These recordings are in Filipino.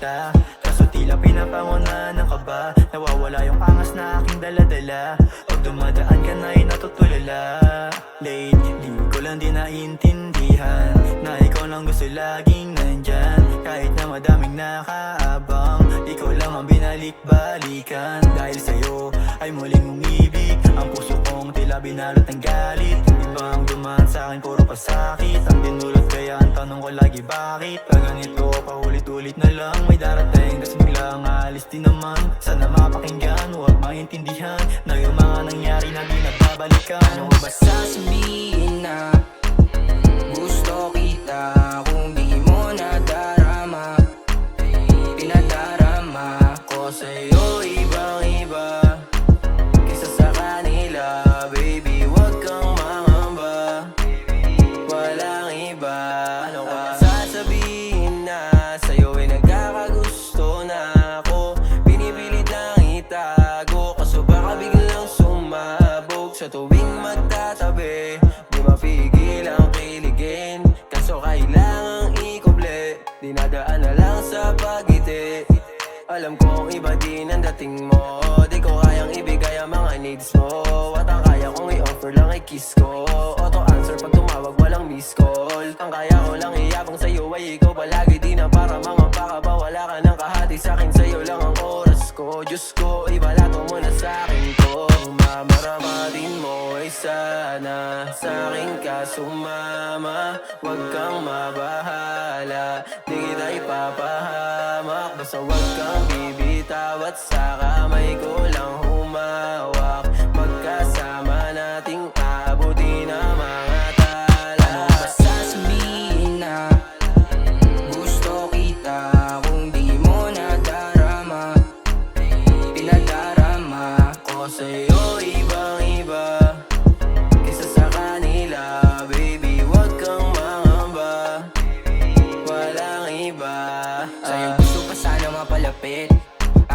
kita. Kaso tila pinapanguna ng kaba, nawawala yung angas na aking daladala. Pag dumadaan ka na'y natutulala. Late, di ko lang din naiintindihan na ikaw lang gusto laging nandyan. Kahit na madaming nakaabang, ikaw lang ang binalik-balikan. Dahil sa'yo ay muling umibig ang puso kong tila binalot ng galit. Ibang dumaan sa'kin puro pasakit ang dinulot, kaya ang tanong ko lagi bakit pag ganito paulit-ulit na lang may darating, tas biglang alis din naman. Sana mapakinggan, huwag maintindihan na yung mga nangyari na di nababalikan. Ano ba sasabihin na gusto kita kung di mo nadarama? Pinadarama ko sa'yo ibang-iba kaysa sa kanila. Baby, wag kang mangamba, walang iba. Ano ba sasabihin na sa'yo ay nagkakagusto na ako? Pinipilit lang itago kaso baka biglang sumabog. Sa tuwing magtatabi, di mapigil ang kiligin, kaso kailangang ikuble. Dinadaan na lang sa pagiti. Alam kong iba din ang dating mo, di ko kayang ibigay ang mga needs mo. At ang kaya kong i-offer lang ay kiss ko. Auto answer pag tumawag, walang miss call. Ang kaya ko lang iyabang sa'yo ay ikaw palagi. Di na para mga baka ba wala ka ng kahati sa'kin. Sa'yo lang ang oras ko, Diyos ko, ibalato mo na sa'kin to. Mamaramatin mo ay sana sa'kin ka sumama. Huwag kang mabahala, di kita ipapahamak. Basta huwag kang bibitaw at sa kamay ko lang humawak. Magkasama nating aabutin ang mga tala. Ano ba sasabihin na gusto kita kung di mo nadarama? Pinadarama ko sa'yo ibang-iba kaysa sa kanila. Baby, wag kang mangamba, walang iba. Sa'yo gusto pa sana mapalapit,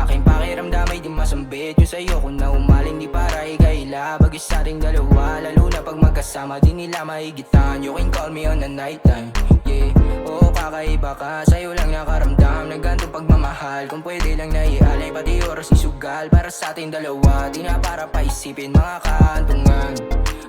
aking pakiramdam ay di masambit. Yung sa'yo kung na umaling di para ikaila. Bagay sa ating dalawa, lalo na pag magkasama di nila maigitan. You can call me on the night time, yeah. Oo, kakaiba ka, sa'yo lang nakaramdam ng ganito pagmamahal. Kung pwede lang naialay pati oras isugal para sa ating dalawa. Di na para paisipin mga kaantungan,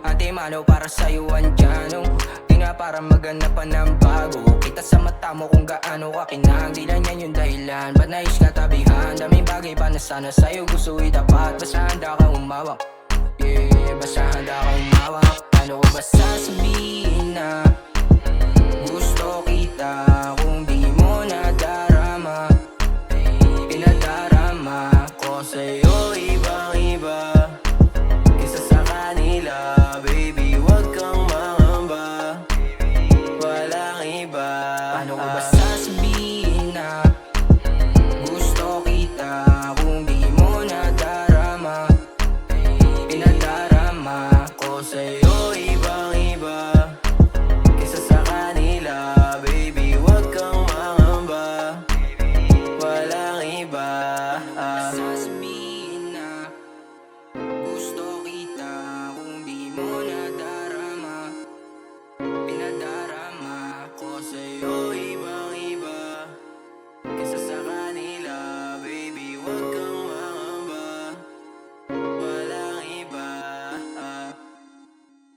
antemano para sa'yo andyan. Di na para maghanap pa ng bago. Kita sa mata mo kung gaano ka kinang. Di lang yan yung dahilan, ba't nais ka tabihan? Daming bagay pa na sana sa'yo gusto itapat. Basta handa ka umawak, yeah, basta handa ka umawak. Ano ba sa